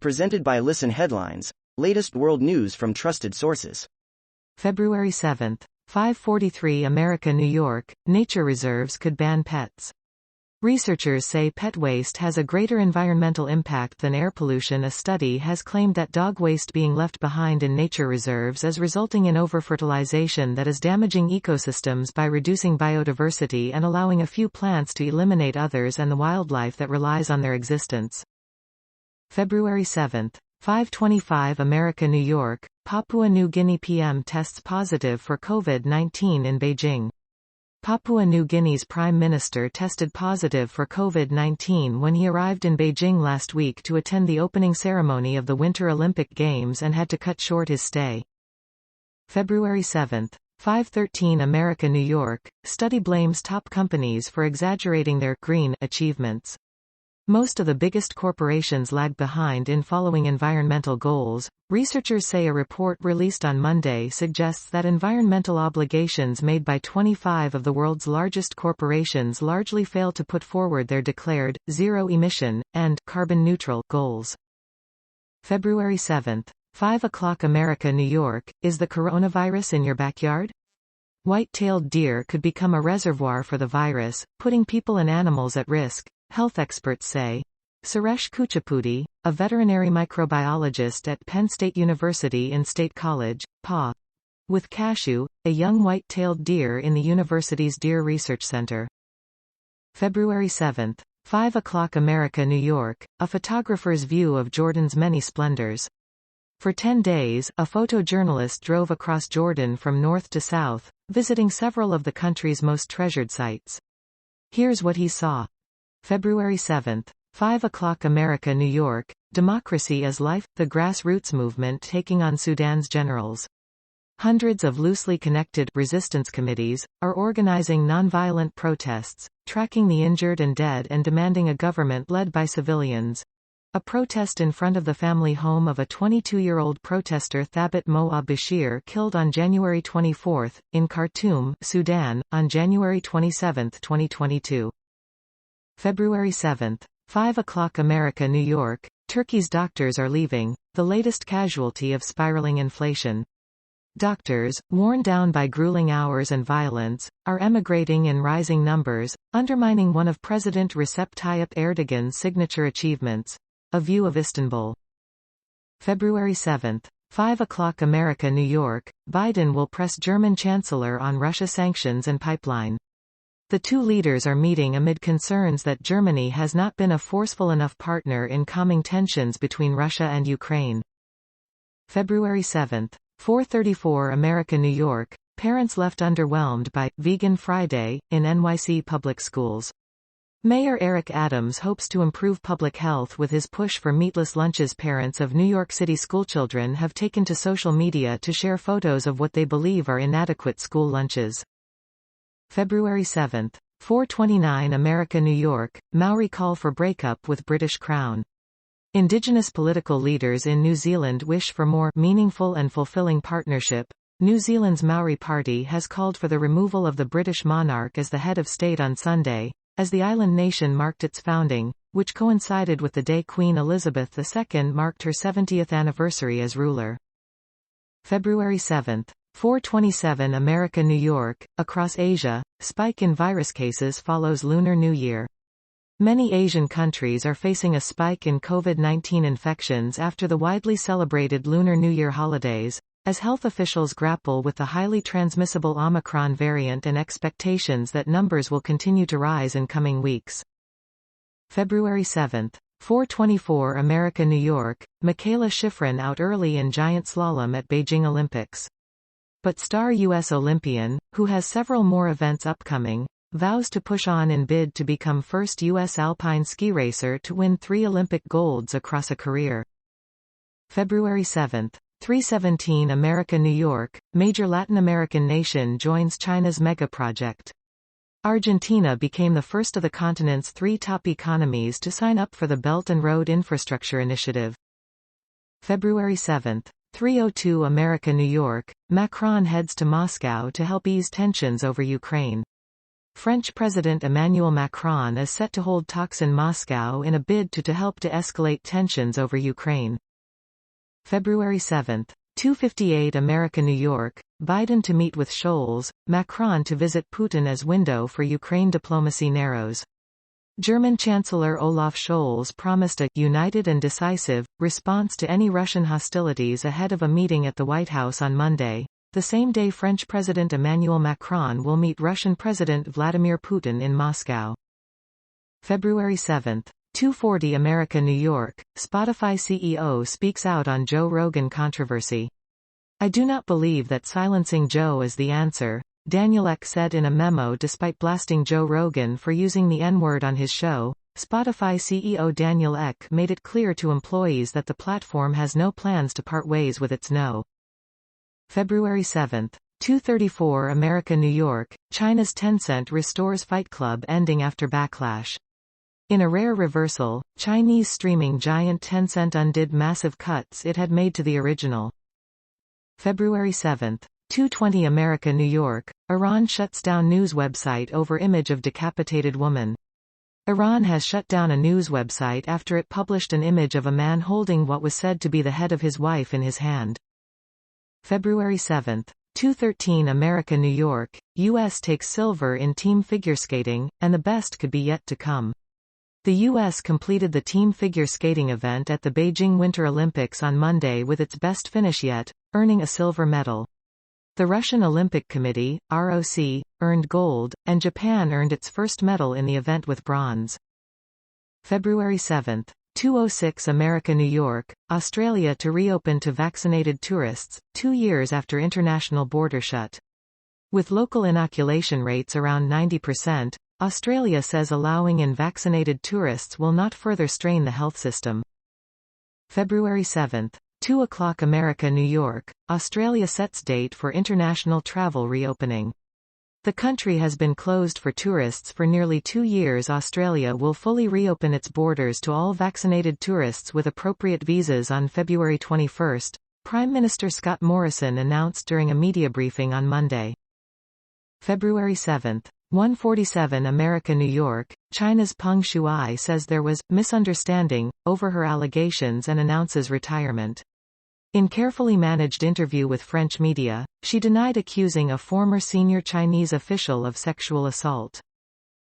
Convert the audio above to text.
Presented by Listen Headlines, latest world news from trusted sources. February 7, 5:43 America, New York, nature reserves could ban pets. Researchers say pet waste has a greater environmental impact than air pollution. A study has claimed that dog waste being left behind in nature reserves is resulting in overfertilization that is damaging ecosystems by reducing biodiversity and allowing a few plants to eliminate others and the wildlife that relies on their existence. February 7, 5:25 America, New York, Papua New Guinea PM tests positive for COVID-19 in Beijing. Papua New Guinea's Prime Minister tested positive for COVID-19 when he arrived in Beijing last week to attend the opening ceremony of the Winter Olympic Games and had to cut short his stay. February 7, 5:13 America, New York, study blames top companies for exaggerating their green achievements. Most of the biggest corporations lag behind in following environmental goals. Researchers say a report released on Monday suggests that environmental obligations made by 25 of the world's largest corporations largely fail to put forward their declared zero-emission and carbon-neutral goals. February 7, 5 o'clock America, New York, is the coronavirus in your backyard? White-tailed deer could become a reservoir for the virus, putting people and animals at risk, health experts say. Suresh Kuchipudi, a veterinary microbiologist at Penn State University in State College, PA. With Cashew, a young white-tailed deer in the university's Deer Research Center. February 7, 5 o'clock America, New York, a photographer's view of Jordan's many splendors. For 10 days, a photojournalist drove across Jordan from north to south, visiting several of the country's most treasured sites. Here's what he saw. February 7, 5 o'clock America, New York, Democracy is Life, the grassroots movement taking on Sudan's generals. Hundreds of loosely connected resistance committees are organizing nonviolent protests, tracking the injured and dead and demanding a government led by civilians. A protest in front of the family home of a 22-year-old protester Thabit Moa Bashir killed on January 24, in Khartoum, Sudan, on January 27, 2022. February 7, 5 o'clock America, New York, Turkey's doctors are leaving, the latest casualty of spiraling inflation. Doctors, worn down by grueling hours and violence, are emigrating in rising numbers, undermining one of President Recep Tayyip Erdogan's signature achievements, a view of Istanbul. February 7, 5 o'clock America, New York, Biden will press German Chancellor on Russia sanctions and pipeline. The two leaders are meeting amid concerns that Germany has not been a forceful enough partner in calming tensions between Russia and Ukraine. February 7, 4:34 America, New York, parents left underwhelmed by Vegan Friday in NYC public schools. Mayor Eric Adams hopes to improve public health with his push for meatless lunches. Parents of New York City schoolchildren have taken to social media to share photos of what they believe are inadequate school lunches. February 7, 4:29 America, New York, Maori call for breakup with British Crown. Indigenous political leaders in New Zealand wish for more meaningful and fulfilling partnership. New Zealand's Maori Party has called for the removal of the British monarch as the head of state on Sunday, as the island nation marked its founding, which coincided with the day Queen Elizabeth II marked her 70th anniversary as ruler. February 7, 4:27 America, New York, across Asia, spike in virus cases follows Lunar New Year. Many Asian countries are facing a spike in COVID-19 infections after the widely celebrated Lunar New Year holidays, as health officials grapple with the highly transmissible Omicron variant and expectations that numbers will continue to rise in coming weeks. February 7, 4:24 America, New York, Michaela Schifrin out early in giant slalom at Beijing Olympics. But star U.S. Olympian, who has several more events upcoming, vows to push on in bid to become first U.S. alpine ski racer to win 3 Olympic golds across a career. February 7, 3:17 America, New York, major Latin American nation joins China's mega project. Argentina became the first of the continent's 3 top economies to sign up for the Belt and Road Infrastructure Initiative. February 7, 3:02 America, New York, Macron heads to Moscow to help ease tensions over Ukraine. French President Emmanuel Macron is set to hold talks in Moscow in a bid to help to escalate tensions over Ukraine. February 7. 2:58 America New York, Biden to meet with Scholz, Macron to visit Putin as window for Ukraine diplomacy narrows. German Chancellor Olaf Scholz promised a «united and decisive» response to any Russian hostilities ahead of a meeting at the White House on Monday, the same day French President Emmanuel Macron will meet Russian President Vladimir Putin in Moscow. February 7. 2:40 America New York, Spotify CEO speaks out on Joe Rogan controversy. "I do not believe that silencing Joe is the answer," Daniel Ek said in a memo despite blasting Joe Rogan for using the N-word on his show. Spotify CEO Daniel Ek made it clear to employees that the platform has no plans to part ways with its no. February 7. 2:34 America New York, China's Tencent restores Fight Club ending after backlash. In a rare reversal, Chinese streaming giant Tencent undid massive cuts it had made to the original. February 7. 2:20 America New York, Iran shuts down news website over image of decapitated woman. Iran has shut down a news website after it published an image of a man holding what was said to be the head of his wife in his hand. February 7. 2:13 America New York, U.S. takes silver in team figure skating, and the best could be yet to come. The U.S. completed the team figure skating event at the Beijing Winter Olympics on Monday with its best finish yet, earning a silver medal. The Russian Olympic Committee, ROC, earned gold, and Japan earned its first medal in the event with bronze. February 7. 2:06 America New York, Australia to reopen to vaccinated tourists, 2 years after international border shut. With local inoculation rates around 90%, Australia says allowing in vaccinated tourists will not further strain the health system. February 7. 2:00 America New York, Australia sets date for international travel reopening. The country has been closed for tourists for nearly 2 years. Australia will fully reopen its borders to all vaccinated tourists with appropriate visas on February 21, Prime Minister Scott Morrison announced during a media briefing on Monday. February 7. 1:47 America New York, China's Peng Shuai says there was misunderstanding over her allegations and announces retirement. In carefully managed interview with French media, she denied accusing a former senior Chinese official of sexual assault.